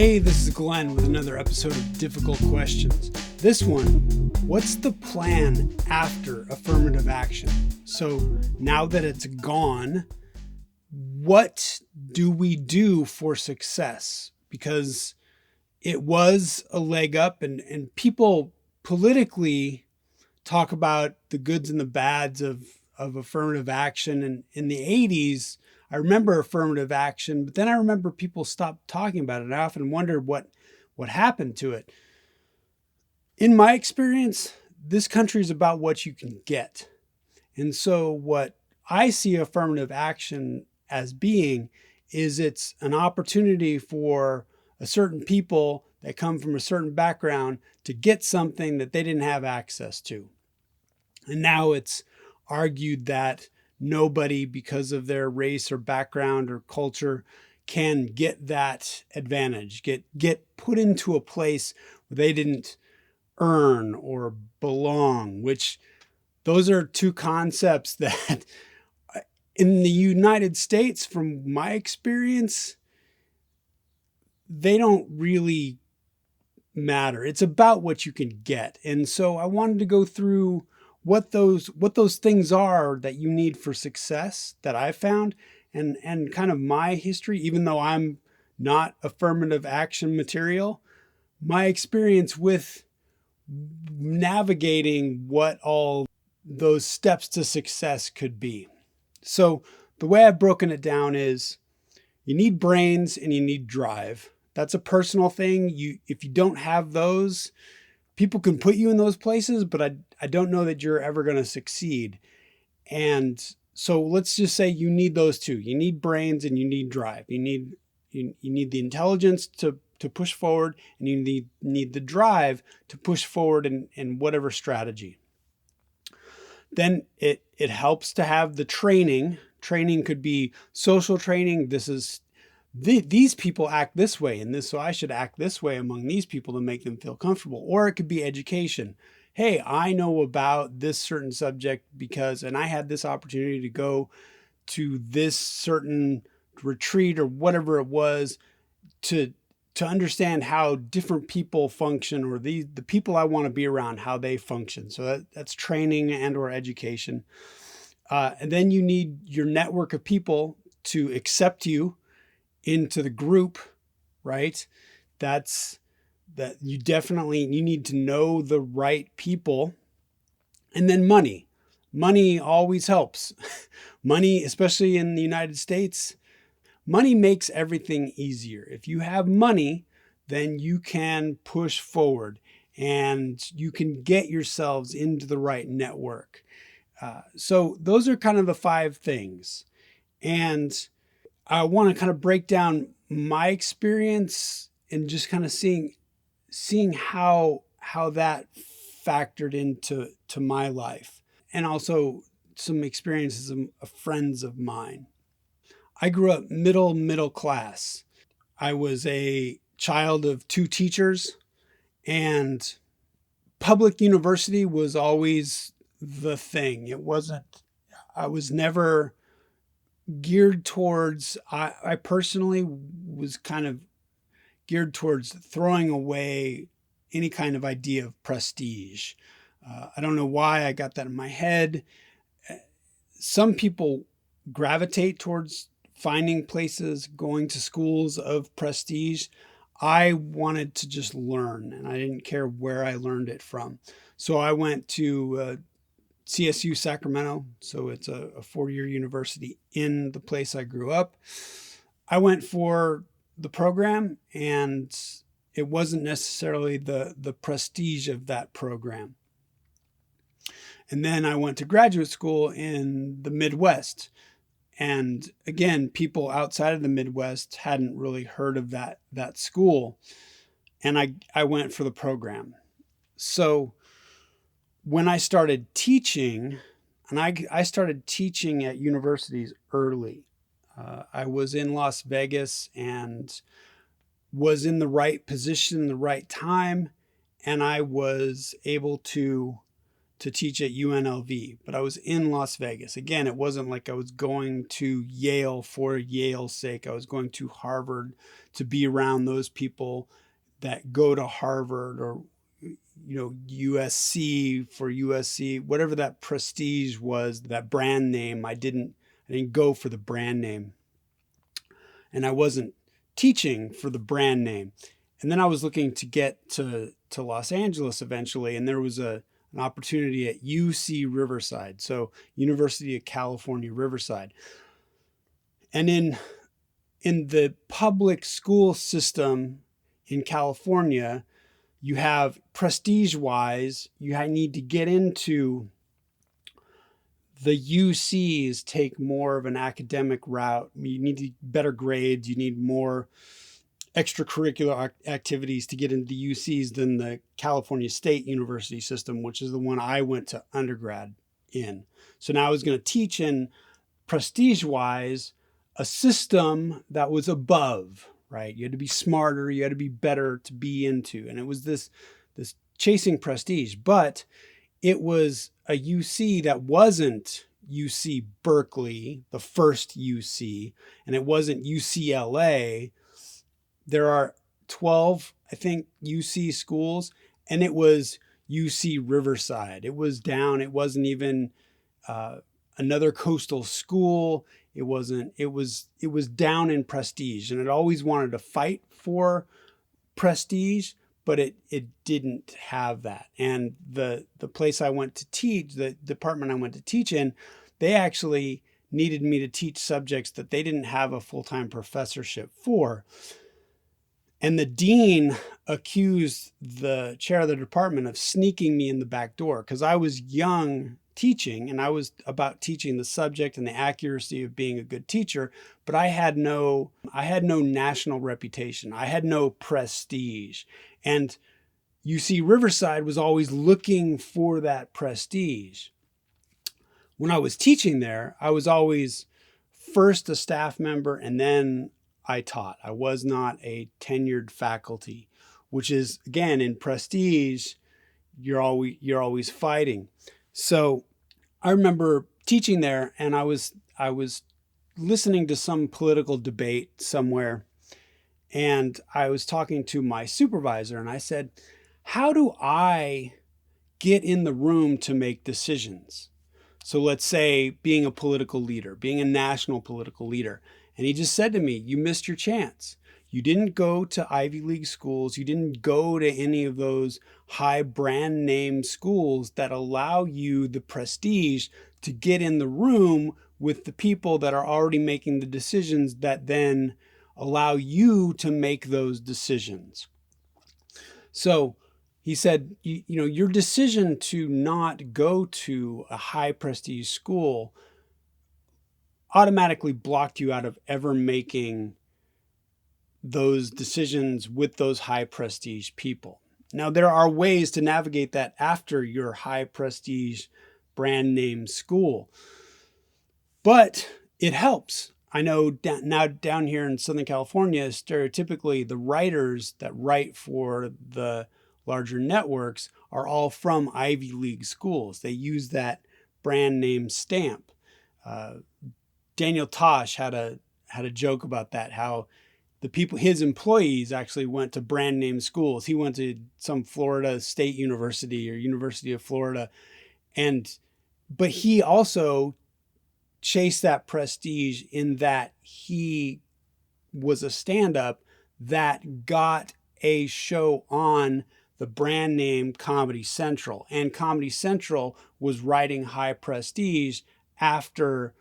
Hey, this is Glenn with another episode of Difficult Questions. This one, what's the plan after affirmative action? So now that it's gone, what do we do for success? Because it was a leg up and people politically talk about the goods and the bads of affirmative action. And in the 80s, I remember affirmative action, but then I remember people stopped talking about it. And I often wondered what happened to it. In my experience, this country is about what you can get. And so what I see affirmative action as being is it's an opportunity for a certain people that come from a certain background to get something that they didn't have access to. And now it's argued that nobody, because of their race or background or culture, can get that advantage, get put into a place where they didn't earn or belong, which those are two concepts that in the United States, from my experience, they don't really matter. It's about what you can get. And so I wanted to go through what those things are that you need for success that I found, and kind of my history, even though I'm not affirmative action material, my experience with navigating what all those steps to success could be. So the way I've broken it down is you need brains and you need drive. That's a personal thing. If you don't have those, people can put you in those places, but I don't know that you're ever going to succeed. And so let's just say you need those two. You need brains and you need drive. You need the intelligence to push forward, and you need the drive to push forward in whatever strategy. Then it helps to have the training. Training could be social training. These people act this way, so I should act this way among these people to make them feel comfortable. Or it could be education. Hey, I know about this certain subject and I had this opportunity to go to this certain retreat or whatever it was to understand how different people function, or the people I want to be around, how they function. So that's training and or education. And then you need your network of people to accept you into the group, right? You need to know the right people. And then money. Money always helps. Money, especially in the United States, money makes everything easier. If you have money, then you can push forward and you can get yourselves into the right network. So those are kind of the 5 things. And I want to kind of break down my experience and just kind of seeing how that factored into my life, and also some experiences of friends of mine. I grew up middle class. I was a child of 2 teachers, and public university was always the thing. I was never geared towards, I personally was kind of geared towards throwing away any kind of idea of prestige. I don't know why I got that in my head. Some people gravitate towards finding places, going to schools of prestige. I wanted to just learn, and I didn't care where I learned it from. So I went to CSU Sacramento. So it's a 4-year university in the place I grew up. I went for the program, and it wasn't necessarily the prestige of that program. And then I went to graduate school in the Midwest. And again, people outside of the Midwest hadn't really heard of that school. And I went for the program. So when I started teaching, and I started teaching at universities early. I was in Las Vegas and was in the right position, the right time, and I was able to to teach at UNLV, but I was in Las Vegas. Again, it wasn't like I was going to Yale for Yale's sake. I was going to Harvard to be around those people that go to Harvard, or USC for USC, whatever that prestige was, that brand name. I didn't go for the brand name, and I wasn't teaching for the brand name. And then I was looking to get to Los Angeles eventually, and there was an opportunity at UC Riverside, so University of California, Riverside. And in the public school system in California, you have prestige-wise, you need to get into the UCs, take more of an academic route. You need better grades. You need more extracurricular activities to get into the UCs than the California State University system, which is the one I went to undergrad in. So now I was going to teach in, prestige-wise, a system that was above, right? You had to be smarter, you had to be better to be into. And it was this chasing prestige, but it was a UC that wasn't UC Berkeley, the first UC, and it wasn't UCLA. There are 12, I think, UC schools, and it was UC Riverside. It was down. It wasn't even another coastal school. It wasn't. It was down in prestige, and it always wanted to fight for prestige, but it didn't have that. And the place I went to teach, the department I went to teach in, they actually needed me to teach subjects that they didn't have a full-time professorship for. And the dean accused the chair of the department of sneaking me in the back door, because I was young teaching, and I was about teaching the subject and the accuracy of being a good teacher, but I had no national reputation. I had no prestige. And UC Riverside was always looking for that prestige. When I was teaching there, I was always first a staff member, and then I taught. I was not a tenured faculty, which is, again, in prestige, you're always fighting. So I remember teaching there, and I was listening to some political debate somewhere, and I was talking to my supervisor, and I said, how do I get in the room to make decisions? So let's say being a political leader, being a national political leader. And he just said to me, you missed your chance. You didn't go to Ivy League schools. You didn't go to any of those high brand name schools that allow you the prestige to get in the room with the people that are already making the decisions that then allow you to make those decisions. So he said, your decision to not go to a high prestige school automatically blocked you out of ever making those decisions with those high prestige people. Now, there are ways to navigate that after your high prestige brand name school, but it helps. I know now down here in Southern California, stereotypically, the writers that write for the larger networks are all from Ivy League schools. They use that brand name stamp. Daniel Tosh had a joke about that, how the people, his employees, actually went to brand name schools. He went to some Florida State University or University of Florida, but he also chased that prestige in that he was a stand-up that got a show on the brand name Comedy Central, and Comedy Central was writing high prestige after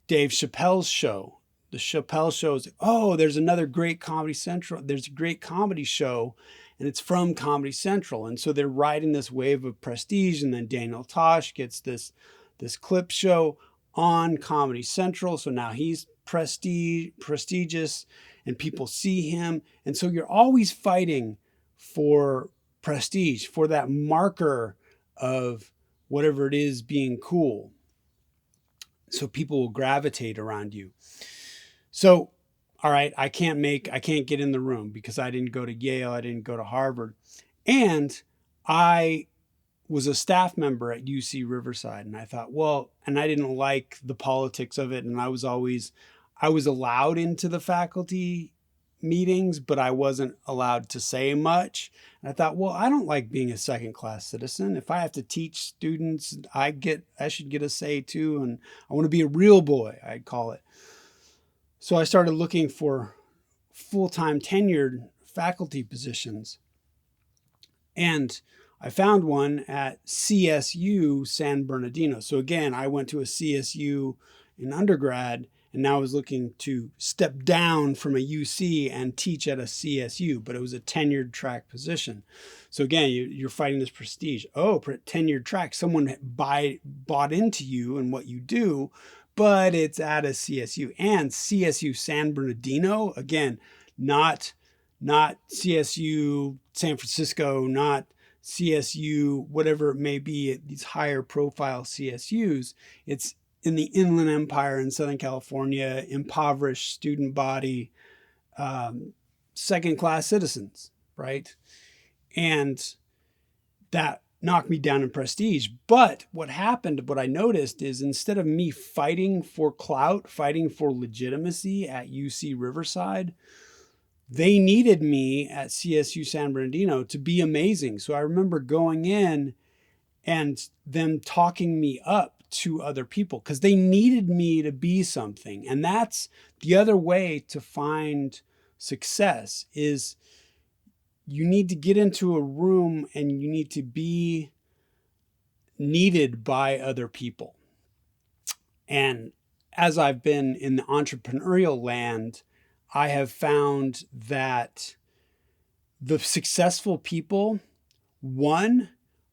Dave Chappelle's show. The Chappelle show is, oh, there's another great Comedy Central. There's a great comedy show, and it's from Comedy Central. And so they're riding this wave of prestige, and then Daniel Tosh gets this clip show on Comedy Central. So now he's prestigious, and people see him. And so you're always fighting for prestige, for that marker of whatever it is being cool. So people will gravitate around you. So, all right, I can't get in the room because I didn't go to Yale, I didn't go to Harvard. And I was a staff member at UC Riverside. And I thought, well, and I didn't like the politics of it. And I was allowed into the faculty meetings, but I wasn't allowed to say much. And I thought, well, I don't like being a second class citizen. If I have to teach students, I should get a say too. And I want to be a real boy, I'd call it. So I started looking for full-time tenured faculty positions. And I found one at CSU San Bernardino. So again, I went to a CSU in undergrad, and now I was looking to step down from a UC and teach at a CSU, but it was a tenured track position. So again, you're fighting this prestige. Oh, tenured track, someone bought into you and what you do, but it's at a CSU. And CSU San Bernardino, again, not CSU San Francisco, not CSU, whatever it may be, these higher profile CSUs. It's in the Inland Empire in Southern California, impoverished student body, second class citizens, right? And that knocked me down in prestige. But what I noticed is instead of me fighting for clout, fighting for legitimacy at UC Riverside, they needed me at CSU San Bernardino to be amazing. So I remember going in and them talking me up to other people because they needed me to be something. And that's the other way to find success is you need to get into a room and you need to be needed by other people. And as I've been in the entrepreneurial land, I have found that the successful people, one,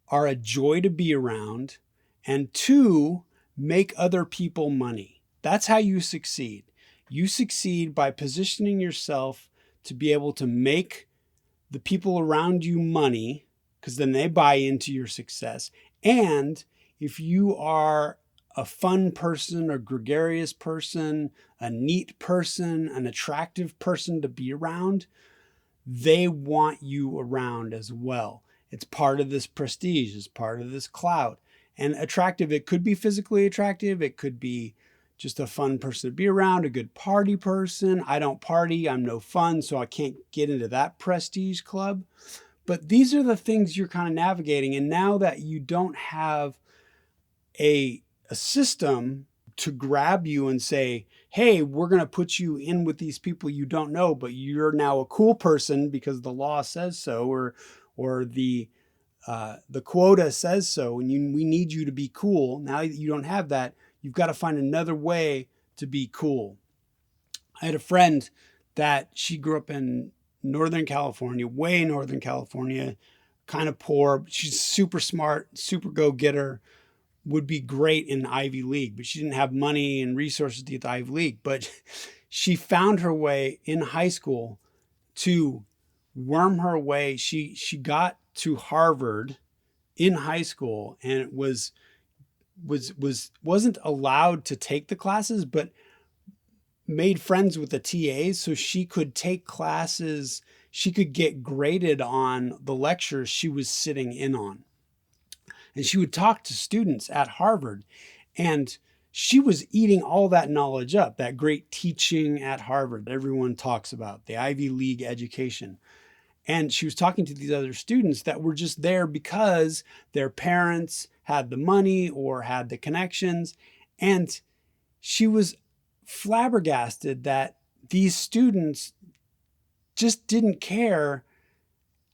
are a joy to be around, and two, make other people money. That's how you succeed. You succeed by positioning yourself to be able to make the people around you money, because then they buy into your success. And if you are a fun person, a gregarious person, a neat person, an attractive person to be around, they want you around as well. It's part of this prestige, it's part of this clout. And attractive, it could be physically attractive, it could be just a fun person to be around, a good party person. I don't party, I'm no fun, so I can't get into that prestige club. But these are the things you're kind of navigating. And now that you don't have a system to grab you and say, hey, we're going to put you in with these people you don't know, but you're now a cool person because the law says so, or the quota says so, and we need you to be cool. Now that you don't have that, you've got to find another way to be cool. I had a friend that she grew up in Northern California, way Northern California, kind of poor. She's super smart, super go-getter, would be great in the Ivy League, but she didn't have money and resources to get the Ivy League. But she found her way in high school to worm her way. She got to Harvard in high school and wasn't allowed to take the classes, but made friends with the TAs so she could take classes. She could get graded on the lectures she was sitting in on. And she would talk to students at Harvard, and she was eating all that knowledge up, that great teaching at Harvard that everyone talks about, the Ivy League education. And she was talking to these other students that were just there because their parents had the money or had the connections. And she was flabbergasted that these students just didn't care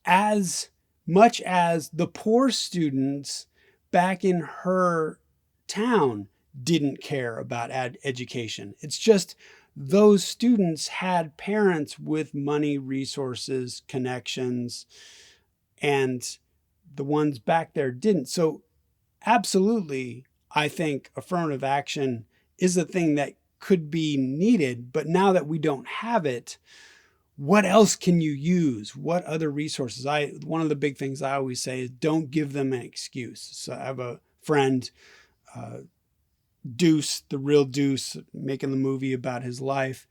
as much as the poor students back in her town didn't care about education. It's just those students had parents with money, resources, connections, and the ones back there didn't. So absolutely, I think affirmative action is a thing that could be needed, but now that we don't have it, what else can you use? What other resources? One of the big things I always say is don't give them an excuse. So I have a friend, Deuce, the real Deuce, making the movie about his life,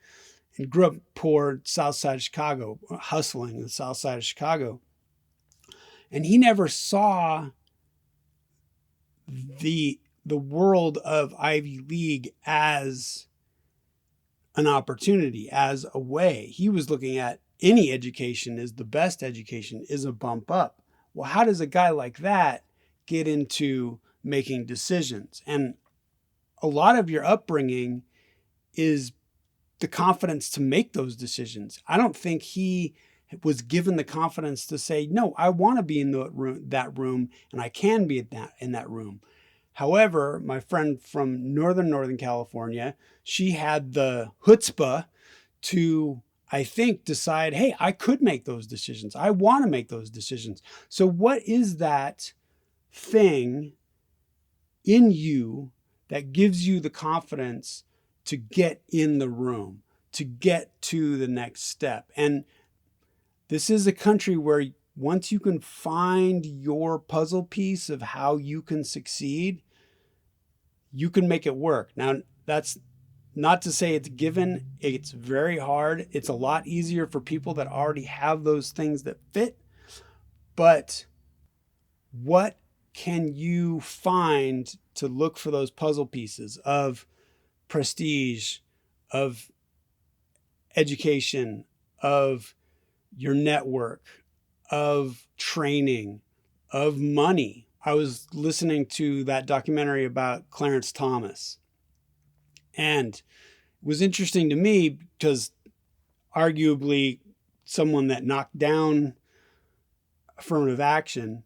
and grew up poor, south side of Chicago, hustling in the south side of Chicago. And he never saw the world of Ivy League as an opportunity, as a way. He was looking at any education is the best education, is a bump up. Well, how does a guy like that get into making decisions? And a lot of your upbringing is the confidence to make those decisions. I don't think he was given the confidence to say, no, I want to be in that room, and I can be in that room. However, my friend from Northern California, she had the chutzpah to, I think, decide, hey, I could make those decisions. I want to make those decisions. So what is that thing in you that gives you the confidence to get in the room, to get to the next step? And this is a country where once you can find your puzzle piece of how you can succeed, you can make it work. Now, that's not to say it's given. It's very hard. It's a lot easier for people that already have those things that fit. But what can you find to look for those puzzle pieces of prestige, of education, of your network, of training, of money? I was listening to that documentary about Clarence Thomas, and it was interesting to me because arguably someone that knocked down affirmative action,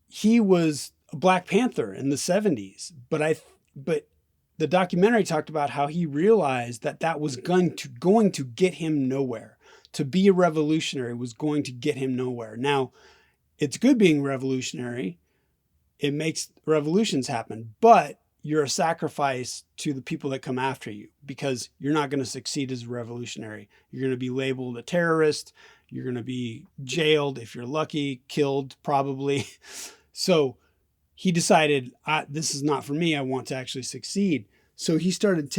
he was a Black Panther in the 70s, but the documentary talked about how he realized that was going to get him nowhere. To be a revolutionary was going to get him nowhere. Now, it's good being revolutionary. It makes revolutions happen, but you're a sacrifice to the people that come after you because you're not going to succeed as a revolutionary. You're going to be labeled a terrorist. You're going to be jailed if you're lucky, killed probably. So he decided, this is not for me. I want to actually succeed. So he started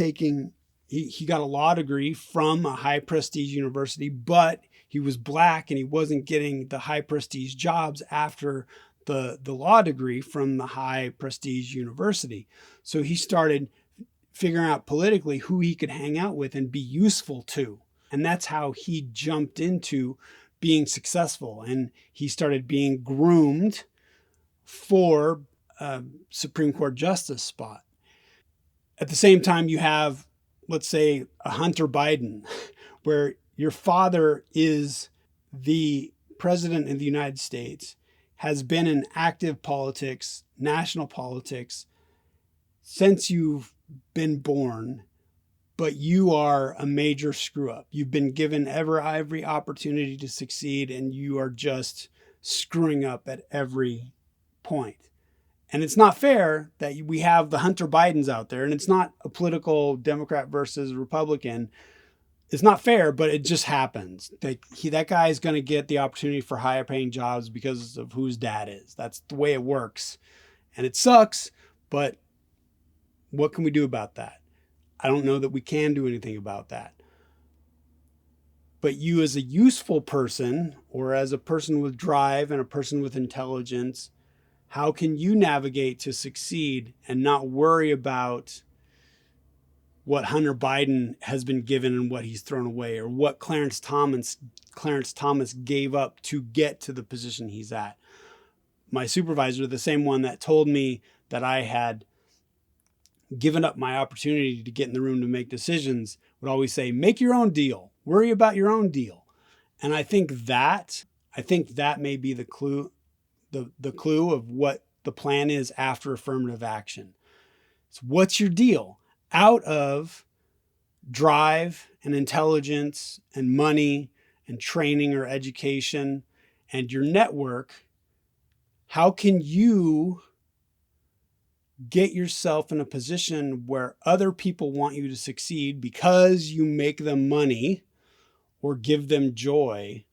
he got a law degree from a high prestige university, but he was Black and he wasn't getting the high prestige jobs after the law degree from the high prestige university. So he started figuring out politically who he could hang out with and be useful to. And that's how he jumped into being successful. And he started being groomed for a Supreme Court justice spot. At the same time, you have, let's say, a Hunter Biden, where your father is the president of the United States, has been in active politics, national politics, since you've been born, but you are a major screw up. You've been given every opportunity to succeed, and you are just screwing up at every point. And it's not fair that we have the Hunter Bidens out there, and it's not a political Democrat versus Republican. It's not fair, but it just happens. That guy is going to get the opportunity for higher paying jobs because of who his dad is. That's the way it works. And it sucks, but what can we do about that? I don't know that we can do anything about that. But you as a useful person, or as a person with drive and a person with intelligence, how can you navigate to succeed and not worry about what Hunter Biden has been given and what he's thrown away, or what Clarence Thomas gave up to get to the position he's at? My supervisor, the same one that told me that I had given up my opportunity to get in the room to make decisions, would always say, make your own deal. Worry about your own deal. And I think that may be the clue, the clue of what the plan is after affirmative action. So what's your deal? Out of drive and intelligence and money and training or education and your network, how can you get yourself in a position where other people want you to succeed because you make them money or give them joy?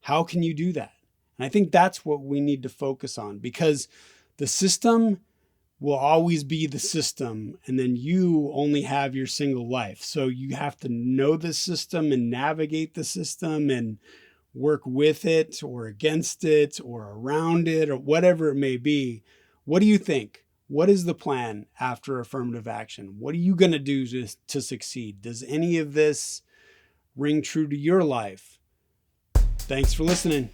How can you do that? And I think that's what we need to focus on, because the system will always be the system, and then you only have your single life. So you have to know the system and navigate the system and work with it or against it or around it or whatever it may be What do you think? What is the plan after affirmative action? What are you going to do to succeed? Does any of this ring true to your life? Thanks for listening.